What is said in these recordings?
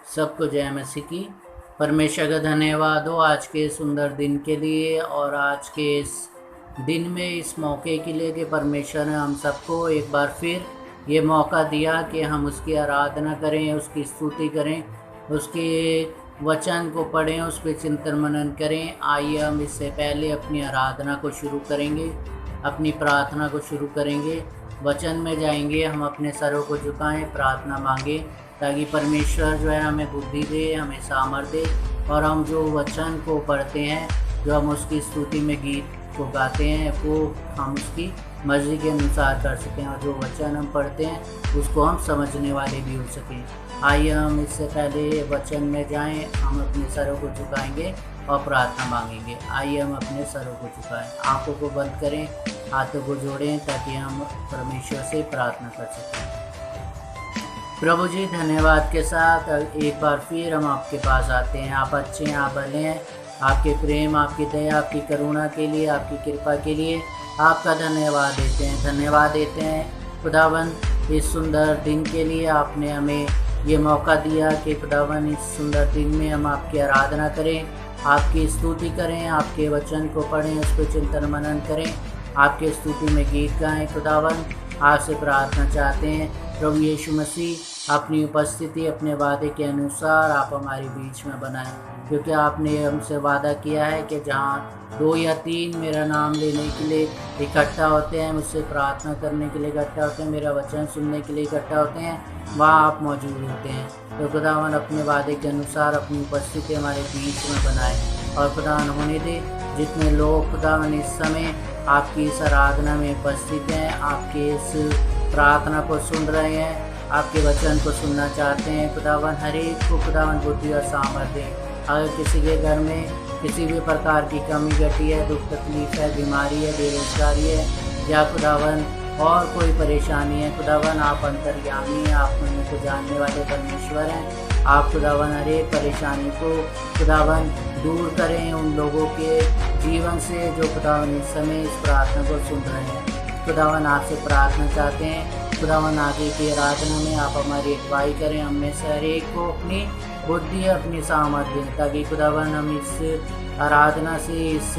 सबको जय मसीह की। परमेश्वर का धन्यवाद हो आज के सुंदर दिन के लिए और आज के इस दिन में इस मौके के लिए कि परमेश्वर ने हम सबको एक बार फिर ये मौका दिया कि हम उसकी आराधना करें, उसकी स्तुति करें, उसके वचन को पढ़ें, उस पर चिंतन मनन करें। आइए हम इससे पहले अपनी आराधना को शुरू करेंगे, अपनी प्रार्थना को शुरू करेंगे। वचन में जाएंगे, हम अपने सरों को झुकाएं, प्रार्थना मांगे ताकि परमेश्वर जो है हमें बुद्धि दे, हमें सामर्थ्य दे और हम जो वचन को पढ़ते हैं, जो हम उसकी स्तुति में गीत को गाते हैं, वो हम उसकी मर्जी के अनुसार कर सकें और जो वचन हम पढ़ते हैं उसको हम समझने वाले भी हो सकें। आइए हम इससे पहले वचन में जाएं, हम अपने सरों को झुकाएंगे और प्रार्थना मांगेंगे। आइए हम अपने सरों को झुकाएं, आंखों को बंद करें, हाथों को जोड़ें ताकि हम परमेश्वर से प्रार्थना कर सकें। प्रभु जी, धन्यवाद के साथ एक बार फिर हम आपके पास आते हैं। आप अच्छे हैं, आप भले हैं। आपके प्रेम, आपकी दया, आपकी करुणा के लिए, आपकी कृपा के लिए आपका धन्यवाद देते हैं। धन्यवाद देते हैं खुदावन इस सुंदर दिन के लिए। आपने हमें ये मौका दिया कि खुदावन इस सुंदर दिन में हम आपकी आराधना करें, आपकी स्तुति करें, आपके वचन को पढ़ें, उस पर चिंतन मनन करें, आपके स्तुति में गीत गाएं। खुदावन आपसे प्रार्थना चाहते हैं प्रभु यीशु मसीह, अपनी उपस्थिति अपने वादे के अनुसार आप हमारे बीच में बनाएं, क्योंकि आपने हमसे वादा किया है कि जहाँ 2 या 3 मेरा नाम लेने के लिए इकट्ठा होते हैं, मुझसे प्रार्थना करने के लिए इकट्ठा होते हैं, मेरा वचन सुनने के लिए इकट्ठा होते हैं, वहाँ आप मौजूद होते हैं। तो खुदावन अपने वादे के अनुसार अपनी उपस्थिति हमारे बीच में बनाए और खुदावन होने दे। जितने लोग खुदावन इस समय आपकी इस आराधना में उपस्थित हैं, आपके इस प्रार्थना को सुन रहे हैं, आपके वचन को सुनना चाहते हैं, खुदावन हर एक को खुदावन बुद्धि और सामर्थ्य दें। अगर किसी के घर में किसी भी प्रकार की कमी घटी है, दुख तकलीफ है, बीमारी है, बेरोजगारी है या खुदावन और कोई परेशानी है, खुदावन आप अंतर्यामी हैं, आप उनको जानने वाले परमेश्वर हैं। आप खुदावन हर एक परेशानी को खुदावन दूर करें उन लोगों के जीवन से जो खुदावन इस समय इस प्रार्थना को सुन रहे हैं। खुदावन आपसे प्रार्थना चाहते हैं, खुदावन आगे की आराधना में आप हमारी अगुवाई करें, हम में से हर एक को अपनी बुद्धि, अपनी सामर्थ्य दें ताकि खुदावन हम इस आराधना से, इस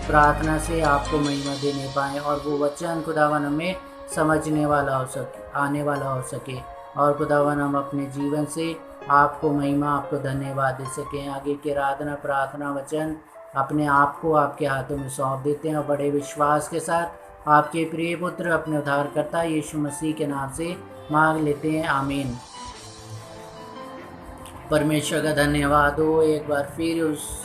प्रार्थना से आपको महिमा देने पाएँ और वो वचन खुदावन हमें समझने वाला हो सके, आने वाला हो सके और खुदावन हम अपने जीवन से आपको महिमा, आपको धन्यवाद दे सकें। आगे की आराधना, प्रार्थना, वचन अपने आप को आपके हाथों में सौंप देते हैं और बड़े विश्वास के साथ आपके प्रिय पुत्र अपने उद्धारकर्ता यीशु मसीह के नाम से मांग लेते हैं, आमीन। परमेश्वर का धन्यवाद हो एक बार फिर उस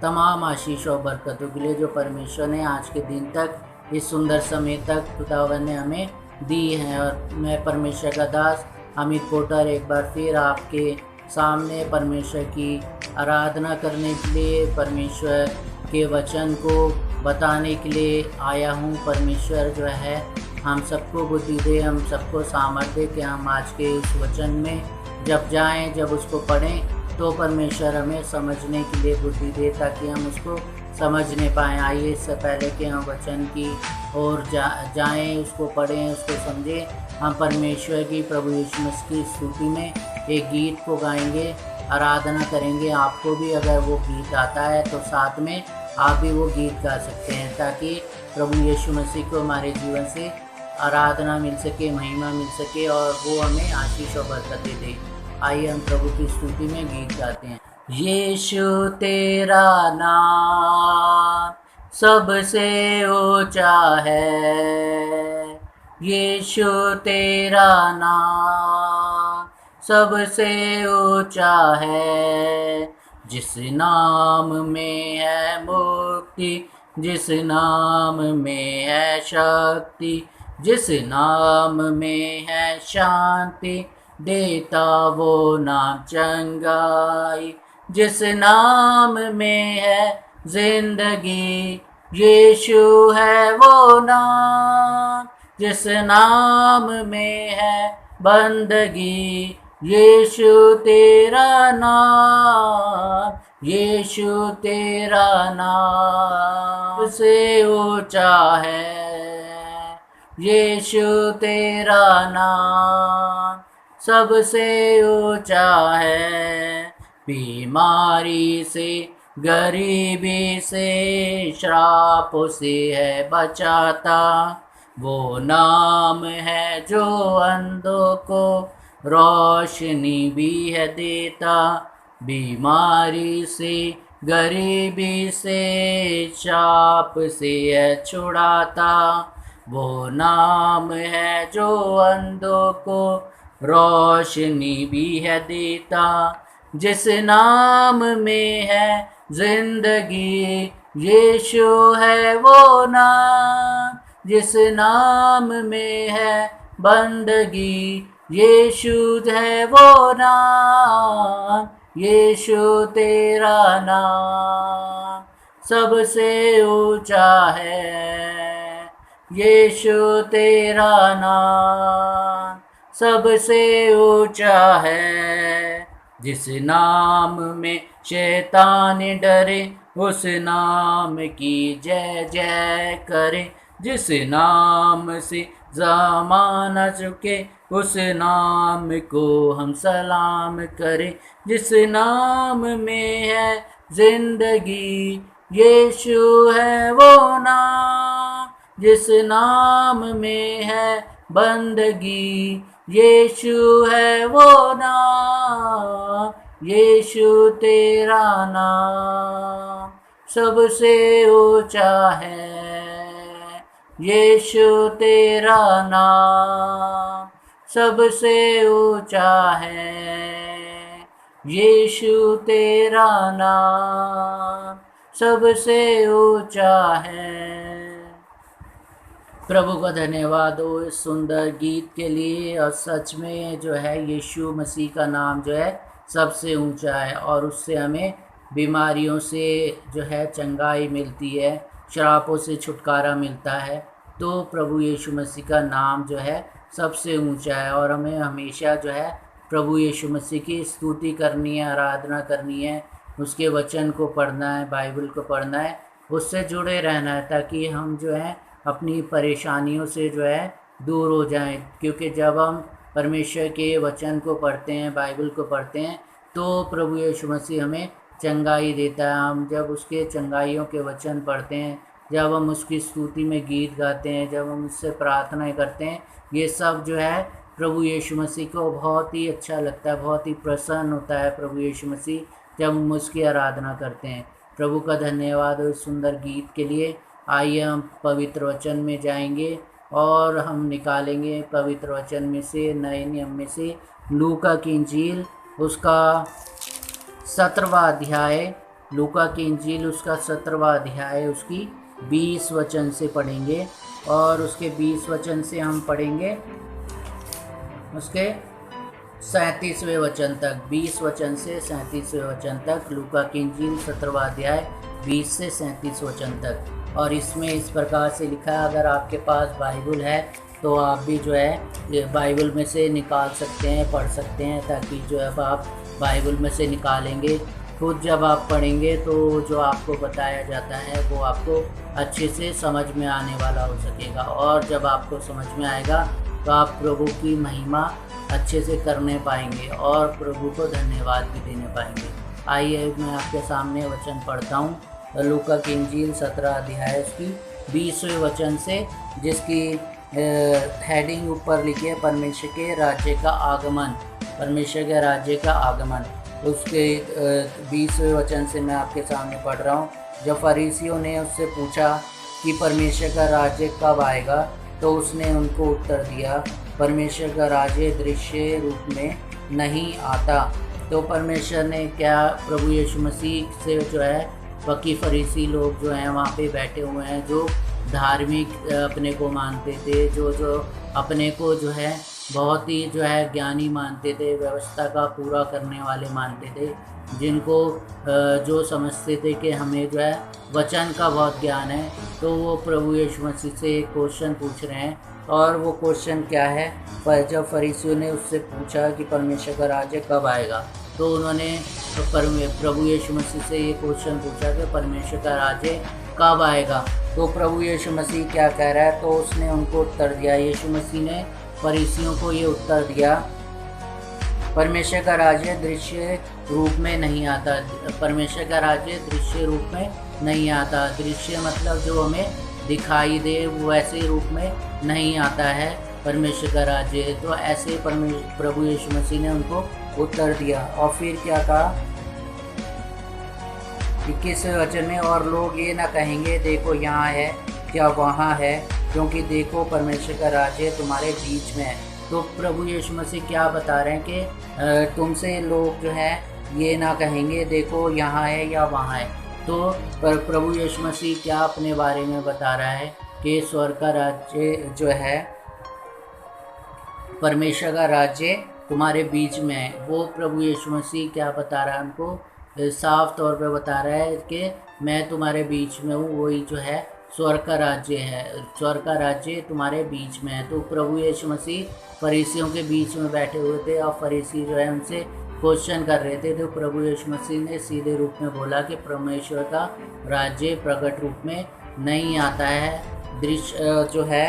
तमाम आशीष और बरकतों के लिए जो परमेश्वर ने आज के दिन तक, इस सुंदर समय तक खुदावन ने हमें दी है। और मैं परमेश्वर का दास अमित पोटर एक बार फिर आपके सामने परमेश्वर की आराधना करने के लिए, परमेश्वर के वचन को बताने के लिए आया हूँ। परमेश्वर जो है हम सबको बुद्धि दे, हम सबको सामर्थ्य दे कि हम आज के इस वचन में जब जाएं, जब उसको पढ़ें तो परमेश्वर हमें समझने के लिए बुद्धि दे ताकि हम उसको समझने पाएँ। आइए इससे पहले कि हम वचन की ओर जाएं, उसको पढ़ें, उसको समझें, हम परमेश्वर की, प्रभु यीशु मसीह की स्तुति में एक गीत को गाएंगे, आराधना करेंगे। आपको भी अगर वो गीत आता है तो साथ में आप भी वो गीत गा सकते हैं ताकि प्रभु यीशु मसीह को हमारे जीवन से आराधना मिल सके, महिमा मिल सके और वो हमें आशीष और बरकतें दे। आइए हम प्रभु की स्तुति में गीत गाते हैं। यीशु तेरा नाम सबसे ऊंचा है, यीशु तेरा नाम सबसे ऊंचा है। जिस नाम में है मुक्ति, जिस नाम में है शक्ति, जिस नाम में है शांति, देता वो नाम चंगाई। जिस नाम में है जिंदगी, यीशु है वो नाम। जिस नाम में है बंदगी, यीशु तेरा नाम, यीशु तेरा नाम से ऊंचा है, यीशु तेरा नाम सबसे ऊंचा है। बीमारी से, गरीबी से, श्राप से है बचाता, वो नाम है जो अंधों को रोशनी भी है देता। बीमारी से, गरीबी से, श्राप से है छुड़ाता, वो नाम है जो अंधों को रोशनी भी है देता। जिस नाम में है जिंदगी, यीशु है वो नाम। जिस नाम में है बंदगी, यीशु है वो नाम। यीशु तेरा नाम सबसे ऊंचा है। यीशु तेरा नाम सबसे ऊंचा है। जिस नाम में शैतान डरे, उस नाम की जय जय करे। जिस नाम से ज़माना झुके, उस नाम को हम सलाम करें। जिस नाम में है जिंदगी, यीशु है वो नाम। जिस नाम में है बंदगी, यीशु है वो नाम। यीशु तेरा नाम सबसे ऊंचा है। यीशु तेरा नाम सबसे ऊंचा है। यीशु तेरा नाम सबसे ऊंचा है। प्रभु का धन्यवाद हो इस सुंदर गीत के लिए। और सच में जो है यीशु मसीह का नाम जो है सबसे ऊंचा है, और उससे हमें बीमारियों से जो है चंगाई मिलती है, श्रापों से छुटकारा मिलता है। तो प्रभु यीशु मसीह का नाम जो है सबसे ऊंचा है, और हमें हमेशा जो है प्रभु यीशु मसीह की स्तुति करनी है, आराधना करनी है, उसके वचन को पढ़ना है, बाइबल को पढ़ना है, उससे जुड़े रहना है, ताकि हम जो है अपनी परेशानियों से जो है दूर हो जाएं। क्योंकि जब हम परमेश्वर के वचन को पढ़ते हैं, बाइबल को पढ़ते हैं, तो प्रभु यीशु मसीह हमें चंगाई देता है। हम जब उसके चंगाइयों के वचन पढ़ते हैं, जब हम उसकी स्तुति में गीत गाते हैं, जब हम उससे प्रार्थनाएं करते हैं, ये सब जो है प्रभु यीशु मसीह को बहुत ही अच्छा लगता है, बहुत ही प्रसन्न होता है प्रभु यीशु मसीह जब हम उसकी आराधना करते हैं। प्रभु का धन्यवाद हो इस सुंदर गीत के लिए। आइए हम पवित्र वचन में जाएंगे और हम निकालेंगे पवित्र वचन में से, नए नियम में से, लूका की इंजील उसका 17वां अध्याय, लूका की इंजील उसका 17वां अध्याय उसकी 20 वचन से पढ़ेंगे, और उसके 20 वचन से हम पढ़ेंगे उसके 37वें वचन तक। 20 वचन से 37वें वचन तक, लूका की इंजील 17वां अध्याय 20 से 37 वचन तक। और इसमें इस प्रकार से लिखा है, अगर आपके पास बाइबल है तो आप भी जो है ये बाइबल में से निकाल सकते हैं, पढ़ सकते हैं, ताकि जो है आप बाइबल में से निकालेंगे, खुद जब आप पढ़ेंगे तो जो आपको बताया जाता है वो आपको अच्छे से समझ में आने वाला हो सकेगा। और जब आपको समझ में आएगा तो आप प्रभु की महिमा अच्छे से करने पाएंगे और प्रभु को धन्यवाद भी देने पाएंगे। आइए मैं आपके सामने वचन पढ़ता हूँ, लूका की इंजील 17 अध्याय उसकी 20वें वचन से, जिसकी हेडिंग ऊपर लिखी है परमेश्वर के राज्य का आगमन। परमेश्वर के राज्य का आगमन उसके 20वें वचन से मैं आपके सामने पढ़ रहा हूँ। जब फरीसियों ने उससे पूछा कि परमेश्वर का राज्य कब आएगा, तो उसने उनको उत्तर दिया, परमेश्वर का राज्य दृश्य रूप में नहीं आता। तो परमेश्वर ने क्या, प्रभु यीशु मसीह से जो है बाकी फरीसी लोग जो हैं वहाँ पे बैठे हुए हैं, जो धार्मिक अपने को मानते थे, जो अपने को जो है बहुत ही जो है ज्ञानी मानते थे, व्यवस्था का पूरा करने वाले मानते थे, जिनको जो समझते थे कि हमें जो है वचन का बहुत ज्ञान है। तो वो प्रभु यीशु मसीह से एक क्वेश्चन पूछ रहे हैं, और वो क्वेश्चन क्या है, पर जब फरीसियों ने उससे पूछा कि परमेश्वर का राज्य कब आएगा, तो उन्होंने प्रभु यीशु मसीह से ये क्वेश्चन पूछा कि परमेश्वर का राज्य कब आएगा। तो प्रभु यीशु मसीह क्या कह रहा है, तो उसने उनको उत्तर दिया, यीशु मसीह ने फरीसियों को ये उत्तर दिया परमेश्वर का राज्य दृश्य रूप में नहीं आता। परमेश्वर का राज्य दृश्य रूप में नहीं आता। दृश्य मतलब जो हमें दिखाई दे वैसे रूप में नहीं आता है परमेश्वर का राज्य। तो ऐसे प्रभु यीशु मसीह ने उनको उत्तर दिया। और फिर क्या कहा 21वें वचन में, और लोग ये ना कहेंगे देखो यहाँ है क्या वहाँ है, क्योंकि देखो परमेश्वर का राज्य तुम्हारे बीच में है। तो प्रभु यीशु मसीह क्या बता रहे हैं कि तुमसे लोग जो है ये ना कहेंगे देखो यहाँ है या वहाँ है। तो प्रभु यीशु मसीह क्या अपने बारे में बता रहा है कि स्वर्ग का राज्य जो है, परमेश्वर का राज्य तुम्हारे बीच में है। वो प्रभु यीशु मसीह क्या बता रहा है उनको, साफ तौर पे बता रहा है कि मैं तुम्हारे बीच में हूँ, वही जो है स्वर्ग का राज्य है। स्वर्ग का राज्य तुम्हारे बीच में है। तो प्रभु यीशु मसीह फरीसियों के बीच में बैठे हुए थे और फरीसी जो है उनसे क्वेश्चन कर रहे थे। तो प्रभु यीशु मसीह ने सीधे रूप में बोला कि परमेश्वर का राज्य प्रकट रूप में नहीं आता है, दृश्य जो है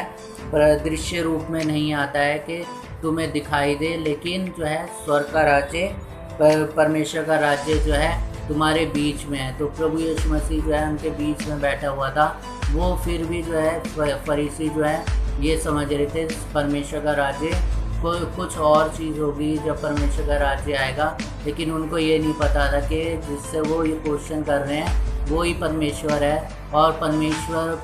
दृश्य रूप में नहीं आता है कि तुम्हें दिखाई दे, लेकिन जो है स्वर्ग का राज्य परमेश्वर का राज्य जो है तुम्हारे बीच में है। तो प्रभु यीशु मसीह जो है उनके बीच में बैठा हुआ था। वो फिर भी जो है फरीसी जो है ये समझ रहे थे परमेश्वर का राज्य कोई कुछ और चीज़ होगी जब परमेश्वर का राज्य आएगा, लेकिन उनको ये नहीं पता था कि जिससे वो ये क्वेश्चन कर रहे हैं वो ही परमेश्वर है। और परमेश्वर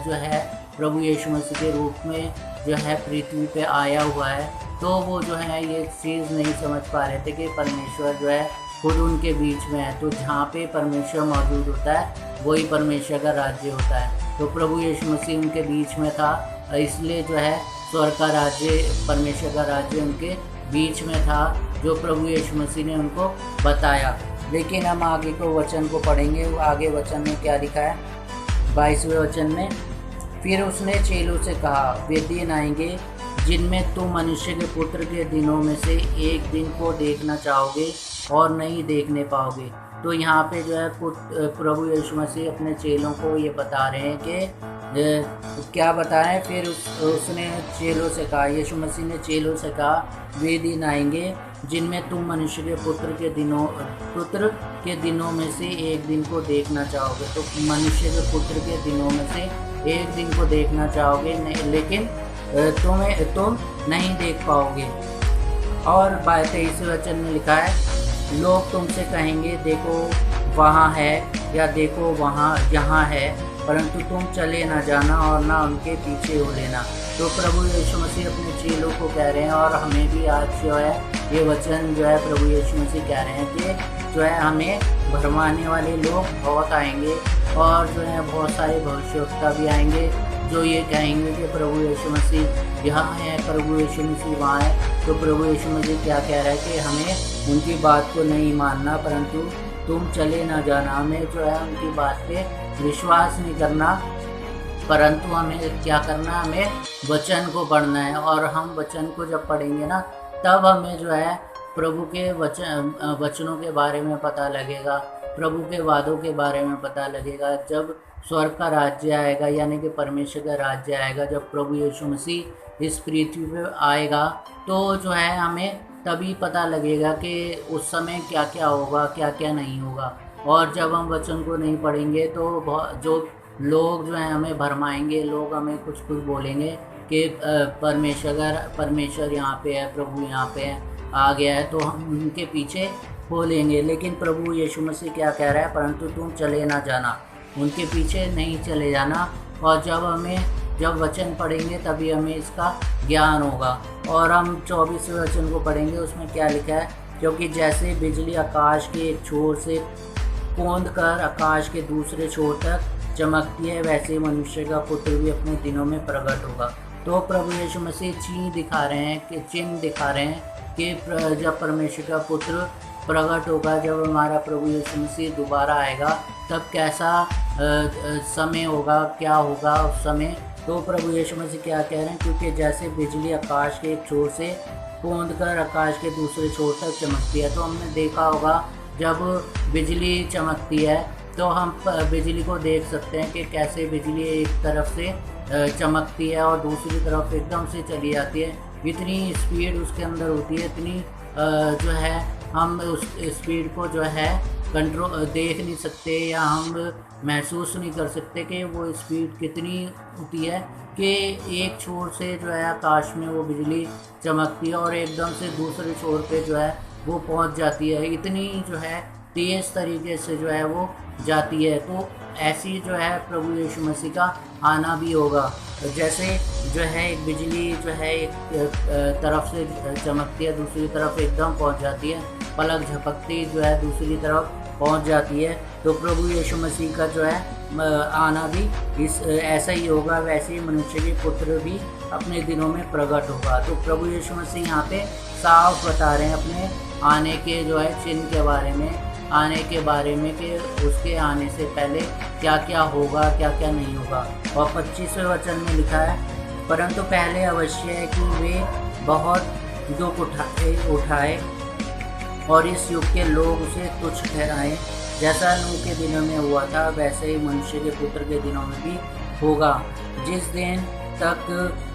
जो है प्रभु यीशु मसीह के रूप में जो है पृथ्वी पे आया हुआ है। तो वो जो है ये चीज़ नहीं समझ पा रहे थे कि परमेश्वर जो है खुद उनके बीच में है। तो जहाँ पे परमेश्वर मौजूद होता है वही परमेश्वर का राज्य होता है। तो प्रभु यीशु मसीह उनके बीच में था, इसलिए जो है स्वर्ग का राज्य परमेश्वर का राज्य उनके बीच में था, जो प्रभु यीशु मसीह ने उनको बताया। लेकिन हम आगे को वचन को पढ़ेंगे। वो आगे वचन में क्या लिखा है 22वें वचन में, फिर उसने चेलों से कहा वे दिन आएंगे जिनमें तुम मनुष्य के पुत्र के दिनों में से एक दिन को देखना चाहोगे और नहीं देखने पाओगे। तो यहाँ पे जो है प्रभु यीशु मसीह अपने चेलों को ये बता रहे हैं कि क्या बता रहे हैं। फिर उसने चेलों से कहा, यीशु मसीह ने चेलों से कहा वे दिन आएंगे जिनमें तुम मनुष्य के पुत्र के दिनों में से एक दिन को देखना चाहोगे। तो मनुष्य के पुत्र के दिनों में से एक दिन को देखना चाहोगे लेकिन तुम नहीं देख पाओगे। और 23वें वचन में लिखा है, लोग तुमसे कहेंगे देखो वहाँ है या देखो वहाँ यहाँ है, परंतु तुम चले ना जाना और ना उनके पीछे हो लेना। तो प्रभु यीशु मसीह अपने चेलों को कह रहे हैं, और हमें भी आज जो है ये वचन जो है प्रभु यीशु मसीह कह रहे हैं कि जो है हमें भरमाने वाले लोग बहुत आएंगे, और जो है बहुत सारे भविष्यवक्ता भी आएंगे जो ये कहेंगे कि प्रभु यीशु मसीह यहाँ है, प्रभु यीशु मसीह वहाँ है। तो प्रभु यीशु मसीह क्या कह रहा है कि हमें उनकी बात को नहीं मानना, परंतु तुम चले ना जाना। हमें जो है उनकी बात पे विश्वास नहीं करना, परंतु हमें क्या करना, हमें वचन को पढ़ना है। और हम वचन को जब पढ़ेंगे ना, तब हमें जो है प्रभु के वचनों के बारे में पता लगेगा, प्रभु के वादों के बारे में पता लगेगा। जब स्वर्ग का राज्य आएगा, यानी कि परमेश्वर का राज्य आएगा, जब प्रभु यीशु मसीह इस पृथ्वी पर आएगा, तो जो है हमें तभी पता लगेगा कि उस समय क्या क्या होगा, क्या क्या नहीं होगा। और जब हम वचन को नहीं पढ़ेंगे तो जो लोग जो हैं हमें भरमाएंगे, लोग हमें कुछ कुछ बोलेंगे कि परमेश्वर यहाँ पे है, प्रभु यहाँ पे है, आ गया है, तो हम उनके पीछे हो लेंगे। लेकिन प्रभु यीशु मसीह क्या कह रहा है, परंतु तुम चले ना जाना, उनके पीछे नहीं चले जाना। और जब वचन पढ़ेंगे तभी हमें इसका ज्ञान होगा। और हम 24वें वचन को पढ़ेंगे, उसमें क्या लिखा है, क्योंकि जैसे बिजली आकाश के एक छोर से कौंध कर आकाश के दूसरे छोर तक चमकती है, वैसे मनुष्य का पुत्र भी अपने दिनों में प्रकट होगा। तो प्रभु यीशु मसीह चिन्ह दिखा रहे हैं कि जब परमेश्वर का पुत्र प्रकट होगा, जब हमारा प्रभु यीशु मसीह दोबारा आएगा, तब कैसा समय होगा, क्या होगा उस समय। तो प्रभु यीशु मसीह क्या कह रहे हैं, क्योंकि जैसे बिजली आकाश के एक छोर से कौंध कर आकाश के दूसरे छोर तक चमकती है। तो हमने देखा होगा जब बिजली चमकती है तो हम बिजली को देख सकते हैं कि कैसे बिजली एक तरफ से चमकती है और दूसरी तरफ एकदम से चली जाती है। इतनी स्पीड उसके अंदर होती है, इतनी जो है हम उस स्पीड को जो है कंट्रोल देख नहीं सकते या हम महसूस नहीं कर सकते कि वो स्पीड कितनी होती है कि एक छोर से जो है आकाश में वो बिजली चमकती है और एकदम से दूसरे छोर पे जो है वो पहुंच जाती है। इतनी जो है तेज़ तरीके से जो है वो जाती है। तो ऐसी जो है प्रभु यीशु मसीह का आना भी होगा। जैसे जो है एक बिजली जो है एक तरफ से चमकती है, दूसरी तरफ एकदम पहुंच जाती है, पलक झपकती जो है दूसरी तरफ पहुंच जाती है। तो प्रभु यीशु मसीह का जो है आना भी इस ऐसा ही होगा। वैसे ही मनुष्य के पुत्र भी अपने दिनों में प्रकट होगा। तो प्रभु यीशु मसीह यहाँ पे साफ बता रहे हैं अपने आने के जो है चिन्ह के बारे में, आने के बारे में कि उसके आने से पहले क्या क्या होगा, क्या क्या नहीं होगा। और 25वें वचन में लिखा है, परंतु पहले अवश्य है कि वे बहुत दुख उठाए और इस युग के लोग उसे तुच्छ ठहराएं। जैसा नूह के दिनों में हुआ था वैसे ही मनुष्य के पुत्र के दिनों में भी होगा। जिस दिन तक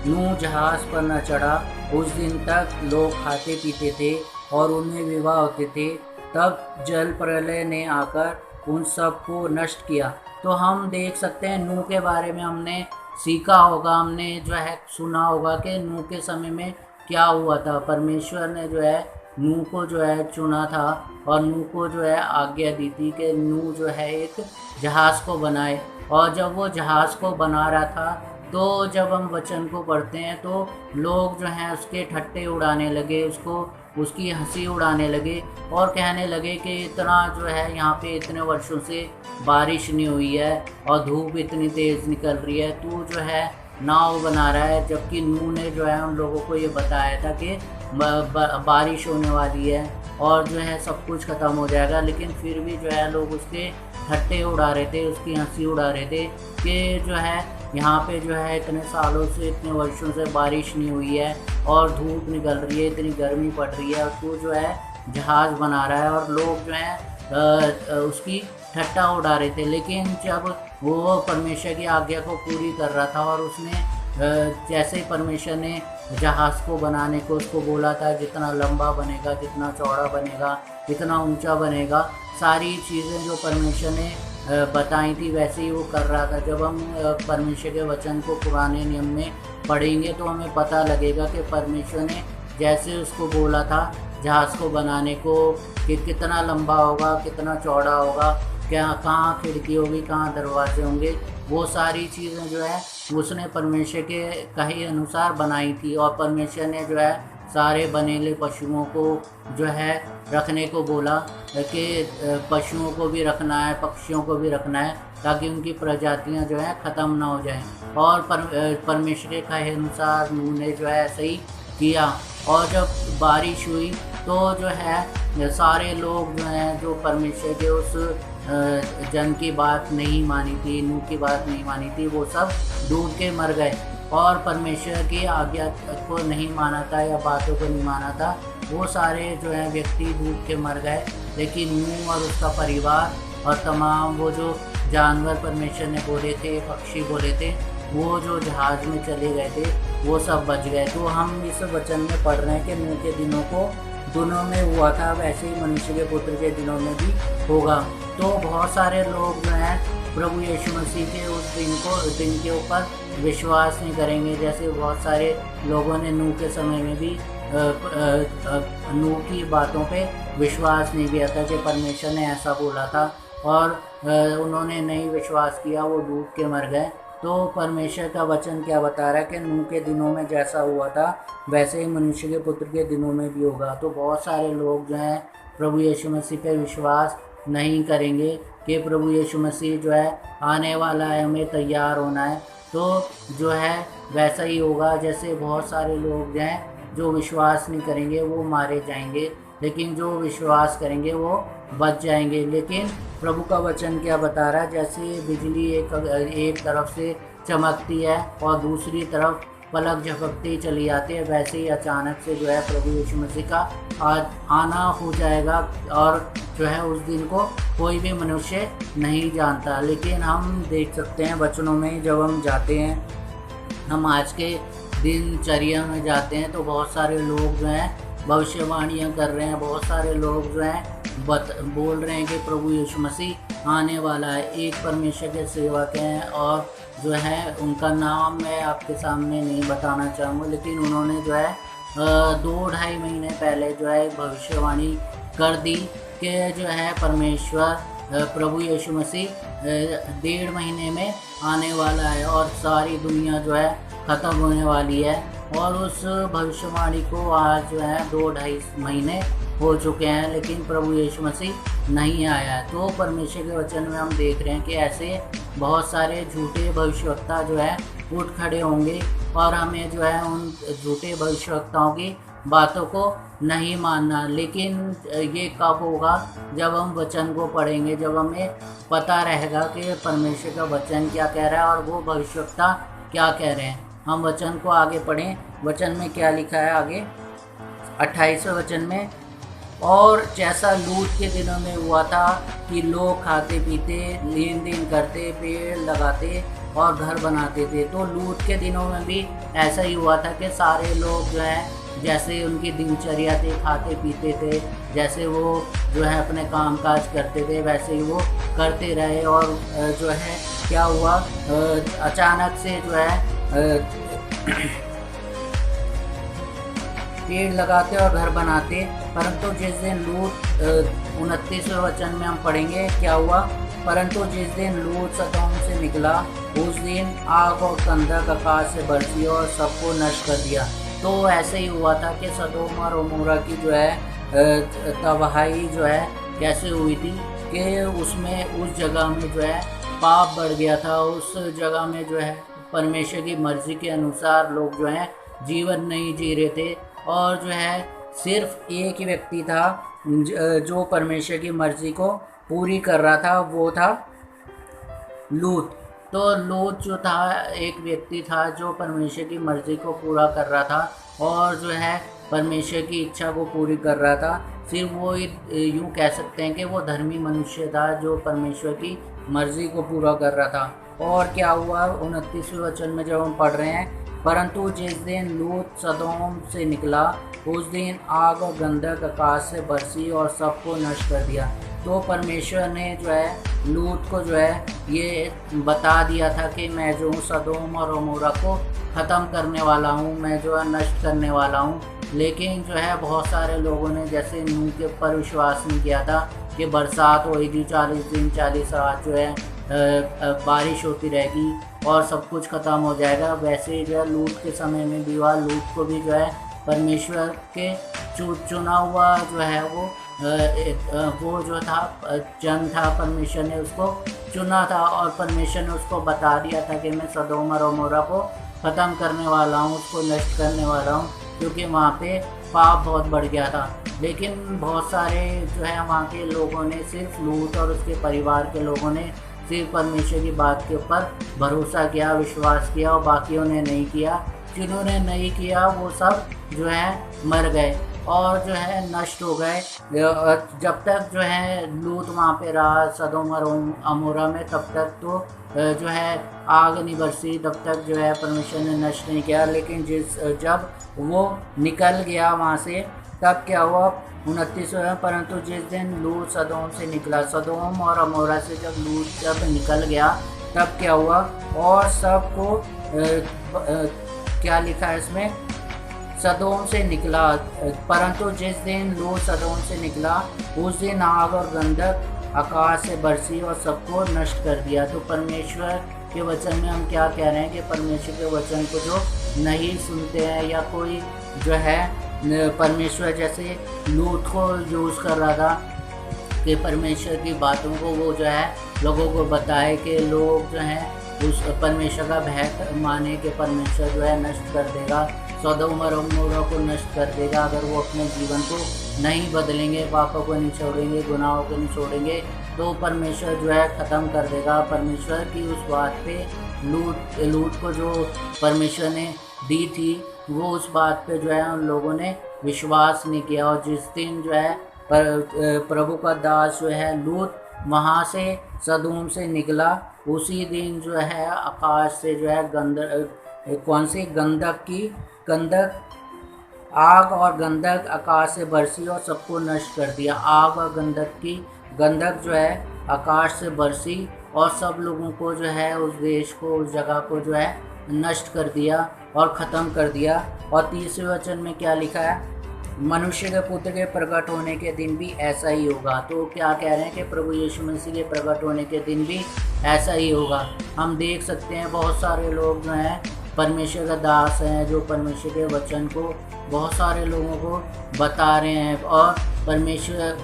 नूह जहाज पर न चढ़ा उस दिन तक लोग खाते पीते थे और उनमें विवाह होते थे। तब जल प्रलय ने आकर उन सब को नष्ट किया। तो हम देख सकते हैं नूह के बारे में हमने सीखा होगा, हमने जो है सुना होगा कि नूह के समय में क्या हुआ था। परमेश्वर ने जो है नूह को जो है चुना था और नूह को जो है आज्ञा दी थी कि नूह जो है एक जहाज़ को बनाए। और जब वो जहाज़ को बना रहा था तो जब हम वचन को पढ़ते हैं तो लोग जो हैं उसके ठट्टे उड़ाने लगे, उसकी हंसी उड़ाने लगे और कहने लगे कि इतना जो है यहाँ पे इतने वर्षों से बारिश नहीं हुई है और धूप इतनी तेज़ निकल रही है, तू जो है नाव बना रहा है। जबकि नूह ने जो है उन लोगों को ये बताया था कि बारिश होने वाली है और जो है सब कुछ ख़त्म हो जाएगा। लेकिन फिर भी जो है लोग उसके ठट्टे उड़ा रहे थे, उसकी हंसी उड़ा रहे थे कि जो है यहाँ पे जो है इतने सालों से इतने वर्षों से बारिश नहीं हुई है और धूप निकल रही है, इतनी गर्मी पड़ रही है और तू जो है जहाज़ बना रहा है। और लोग जो है उसकी ठट्टा उड़ा रहे थे। लेकिन जब वो परमेश्वर की आज्ञा को पूरी कर रहा था और उसने जैसे ही परमेश्वर ने जहाज़ को बनाने को उसको बोला था, जितना लंबा बनेगा, जितना चौड़ा बनेगा, जितना ऊंचा बनेगा, सारी चीज़ें जो परमेश्वर ने बताई थी वैसे ही वो कर रहा था। जब हम परमेश्वर के वचन को पुराने नियम में पढ़ेंगे तो हमें पता लगेगा कि परमेश्वर ने जैसे उसको बोला था जहाज़ को बनाने को कि कितना लंबा होगा, कितना चौड़ा होगा, क्या कहाँ खिड़की होगी, कहाँ दरवाजे होंगे, वो सारी चीज़ें जो है उसने परमेश्वर के कहे अनुसार बनाई थी। और परमेश्वर ने जो है सारे बनेले पशुओं को जो है रखने को बोला कि पशुओं को भी रखना है, पक्षियों को भी रखना है, ताकि उनकी प्रजातियां जो है ख़त्म ना हो जाएं। और परमेश्वर के कहे अनुसार नूह ने जो है ऐसे ही किया। और जब बारिश हुई तो जो है सारे लोग जो हैं जो परमेश्वर के उस जन की बात नहीं मानी थी, नूह की बात नहीं मानी थी, वो सब डूब के मर गए। और परमेश्वर की आज्ञा को नहीं माना था या बातों को नहीं माना था, वो सारे जो है व्यक्ति डूब के मर गए। लेकिन नूह और उसका परिवार और तमाम वो जो जानवर परमेश्वर ने बोले थे, पक्षी बोले थे, वो जो जहाज़ में चले गए थे वो सब बच गए। तो हम इस वचन में पढ़ रहे हैं कि नूह के दिनों को दोनों में हुआ था वैसे ही मनुष्य के पुत्र के दिनों में भी होगा। तो बहुत सारे लोग जो हैं प्रभु यीशु मसीह के उस दिन के ऊपर विश्वास नहीं करेंगे। जैसे बहुत सारे लोगों ने नूह के समय में भी नूह की बातों पे विश्वास नहीं किया था कि परमेश्वर ने ऐसा बोला था और उन्होंने नहीं विश्वास किया, वो डूब के मर गए। तो परमेश्वर का वचन क्या बता रहा है कि नूह के दिनों में जैसा हुआ था वैसे ही मनुष्य के पुत्र के दिनों में भी होगा। तो बहुत सारे लोग जो हैं प्रभु यीशु मसीह पे विश्वास नहीं करेंगे कि प्रभु यीशु मसीह जो है आने वाला है, हमें तैयार होना है। तो जो है वैसा ही होगा। जैसे बहुत सारे लोग जो हैं जो विश्वास नहीं करेंगे वो मारे जाएंगे, लेकिन जो विश्वास करेंगे वो बच जाएंगे। लेकिन प्रभु का वचन क्या बता रहा है, जैसे बिजली एक तरफ से चमकती है और दूसरी तरफ पलक झपकती चली जाती है, वैसे ही अचानक से जो है प्रभु यीशु मसीह का आना हो जाएगा। और जो है उस दिन को कोई भी मनुष्य नहीं जानता। लेकिन हम देख सकते हैं वचनों में जब हम जाते हैं, हम आज के दिनचर्या में जाते हैं तो बहुत सारे लोग जो हैं भविष्यवाणियाँ कर रहे हैं, बहुत सारे लोग जो हैं बोल रहे हैं कि प्रभु यीशु मसीह आने वाला है। एक परमेश्वर के सेवक हैं और जो है उनका नाम मैं आपके सामने नहीं बताना चाहूँगा, लेकिन उन्होंने जो है 2-2.5 महीने पहले जो है भविष्यवाणी कर दी कि जो है परमेश्वर प्रभु यीशु मसीह 1.5 महीने में आने वाला है और सारी दुनिया जो है ख़त्म होने वाली है। और उस भविष्यवाणी को आज जो है 2-2.5 महीने हो चुके हैं, लेकिन प्रभु यीशु मसीह नहीं आया है। तो परमेश्वर के वचन में हम देख रहे हैं कि ऐसे बहुत सारे झूठे भविष्यवक्ता जो है उठ खड़े होंगे और हमें जो है उन झूठे भविष्यवक्ताओं की बातों को नहीं मानना। लेकिन ये कब होगा? जब हम वचन को पढ़ेंगे, जब हमें पता रहेगा कि परमेश्वर का वचन क्या कह रहा है और वो भविष्यवक्ता क्या कह रहे हैं। हम वचन को आगे पढ़ें। वचन में क्या लिखा है आगे 28वें वचन में, और जैसा लूत के दिनों में हुआ था कि लोग खाते पीते, लेन देन करते, पेड़ लगाते और घर बनाते थे, तो लूत के दिनों में भी ऐसा ही हुआ था कि सारे लोग जो है जैसे उनकी दिनचर्या थी, खाते पीते थे, जैसे वो जो है अपने काम काज करते थे वैसे ही वो करते रहे। और जो है क्या हुआ, अचानक से जो है पेड़ लगाते और घर बनाते। परंतु जिस दिन लूत 29वें वचन में हम पढ़ेंगे क्या हुआ, परंतु जिस दिन लूत सदोम से निकला उस दिन आग और गंधक आकाश से बरसी और सबको नष्ट कर दिया। तो ऐसे ही हुआ था कि सदोम और अमोरा की जो है तबाही जो है कैसे हुई थी कि उसमें उस जगह में जो है पाप बढ़ गया था। उस जगह में जो है परमेश्वर की मर्ज़ी के अनुसार लोग जो हैं जीवन नहीं जी रहे थे और जो है सिर्फ एक ही व्यक्ति था जो परमेश्वर की मर्ज़ी को पूरी कर रहा था, वो था लूत। तो लूत जो था एक व्यक्ति था जो परमेश्वर की मर्ज़ी को पूरा कर रहा था और जो है परमेश्वर की इच्छा को पूरी कर रहा था। सिर्फ वो यूँ कह सकते हैं कि वो धर्मी मनुष्य था जो परमेश्वर की मर्ज़ी को पूरा कर रहा था। और क्या हुआ 29वें वचन में जब हम पढ़ रहे हैं, परंतु जिस दिन लूत सदोम से निकला उस दिन आग और गंधक आकाश से बरसी और सबको नष्ट कर दिया। तो परमेश्वर ने जो है लूत को जो है ये बता दिया था कि मैं जो हूँ सदोम और अमोरा को ख़त्म करने वाला हूँ, मैं जो है नष्ट करने वाला हूँ। लेकिन जो है बहुत सारे लोगों ने जैसे नूह के ऊपर विश्वास नहीं किया था कि बरसात होएगी 40 दिन 40 रात जो है बारिश होती रहेगी और सब कुछ ख़त्म हो जाएगा, वैसे ही जो है लूत के समय में भी हुआ। लूत को भी जो है परमेश्वर के चुना हुआ जो है वो जो था जन था, परमेश्वर ने उसको चुना था और परमेश्वर ने उसको बता दिया था कि मैं सदोम और अमोरा को ख़त्म करने वाला हूँ, उसको नष्ट करने वाला हूँ, क्योंकि वहाँ पे पाप बहुत बढ़ गया था। लेकिन बहुत सारे जो है वहाँ के लोगों ने, सिर्फ लूत और उसके परिवार के लोगों ने सिर्फ परमेश्वर की बात के ऊपर भरोसा किया, विश्वास किया और बाकियों ने नहीं किया। जिन्होंने नहीं किया वो सब जो है मर गए और जो है नष्ट हो गए। जब तक जो है लूत वहाँ पे रहा सदोम और अमोरा में, तब तक तो जो है आग नहीं बरसी, तब तक जो है परमेश्वर ने नष्ट नहीं किया। लेकिन जब वो निकल गया वहाँ से तब क्या हुआ 29वें, परंतु जिस दिन लूत सदोम से निकला, सदोम और अमोरा से जब लूत जब निकल गया तब क्या हुआ, और सबको क्या लिखा है इसमें, सदोम से निकला, परंतु जिस दिन लूत सदोम से निकला उस दिन आग और गंधक आकाश से बरसी और सबको नष्ट कर दिया। तो परमेश्वर के वचन में हम क्या कह रहे हैं कि परमेश्वर के वचन को जो नहीं सुनते हैं या कोई जो है परमेश्वर जैसे लूत को यूज़ कर रहा था कि परमेश्वर की बातों को वो जो है लोगों को बताए कि लोग जो हैं उस परमेश्वर का भय माने कि परमेश्वर जो है नष्ट कर देगा, सदोम और अमोरा को नष्ट कर देगा अगर वो अपने जीवन को नहीं बदलेंगे, पापों को नहीं छोड़ेंगे, गुनाहों को नहीं छोड़ेंगे, तो परमेश्वर जो है ख़त्म कर देगा। परमेश्वर की उस बात पे लूत को जो परमेश्वर ने दी थी वो उस बात पे जो है उन लोगों ने विश्वास नहीं किया। और जिस दिन जो है प्रभु का दास जो है लूत वहाँ से सदोम से निकला, उसी दिन जो है आकाश से जो है गंधक आग और गंधक आकाश से बरसी और सबको नष्ट कर दिया। आग और गंधक जो है आकाश से बरसी और सब लोगों को जो है उस देश को, उस जगह को जो है नष्ट कर दिया और ख़त्म कर दिया। और तीसरे वचन में क्या लिखा है? मनुष्य के पुत्र के प्रकट होने के दिन भी ऐसा ही होगा। तो क्या कह रहे हैं कि प्रभु यीशु मसीह के प्रकट होने के दिन भी ऐसा ही होगा। हम देख सकते हैं बहुत सारे लोग जो हैं परमेश्वर का दास हैं, जो परमेश्वर के वचन को बहुत सारे लोगों को बता रहे हैं, और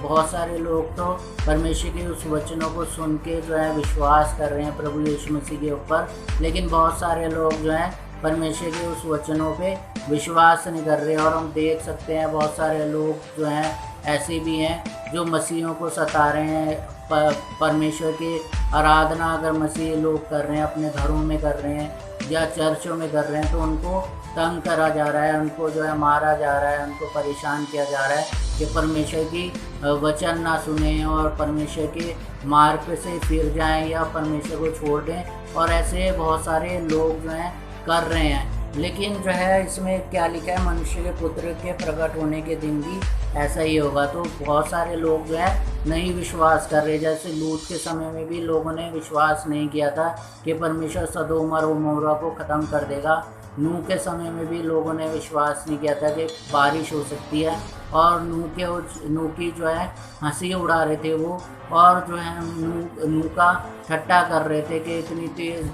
बहुत सारे लोग तो परमेश्वर के उस वचनों को सुन के जो है विश्वास कर रहे हैं प्रभु यीशु मसीह के ऊपर। लेकिन बहुत सारे लोग जो हैं परमेश्वर के उस वचनों पे विश्वास नहीं कर रहे। और हम देख सकते हैं बहुत सारे लोग जो हैं ऐसे भी हैं जो मसीहों को सता रहे हैं। परमेश्वर की आराधना अगर मसीह लोग कर रहे हैं, अपने घरों में कर रहे हैं या चर्चों में कर रहे हैं, तो उनको तंग करा जा रहा है, उनको जो है मारा जा रहा है, उनको परेशान किया जा रहा है कि परमेश्वर की वचन ना सुने और परमेश्वर के मार्ग से फिर जाएं या परमेश्वर को छोड़ दें। और ऐसे बहुत सारे लोग जो हैं कर रहे हैं। लेकिन जो है इसमें क्या लिखा है? मनुष्य के पुत्र के प्रकट होने के दिन भी ऐसा ही होगा। तो बहुत सारे लोग जो है नहीं विश्वास कर रहे। जैसे लूत के समय में भी लोगों ने विश्वास नहीं किया था कि परमेश्वर सदोम और गमोरा को ख़त्म कर देगा। नूह के समय में भी लोगों ने विश्वास नहीं किया था कि बारिश हो सकती है, और नूह की जो है हंसी उड़ा रहे थे वो, और जो है नूह का ठट्टा कर रहे थे कि इतनी तेज़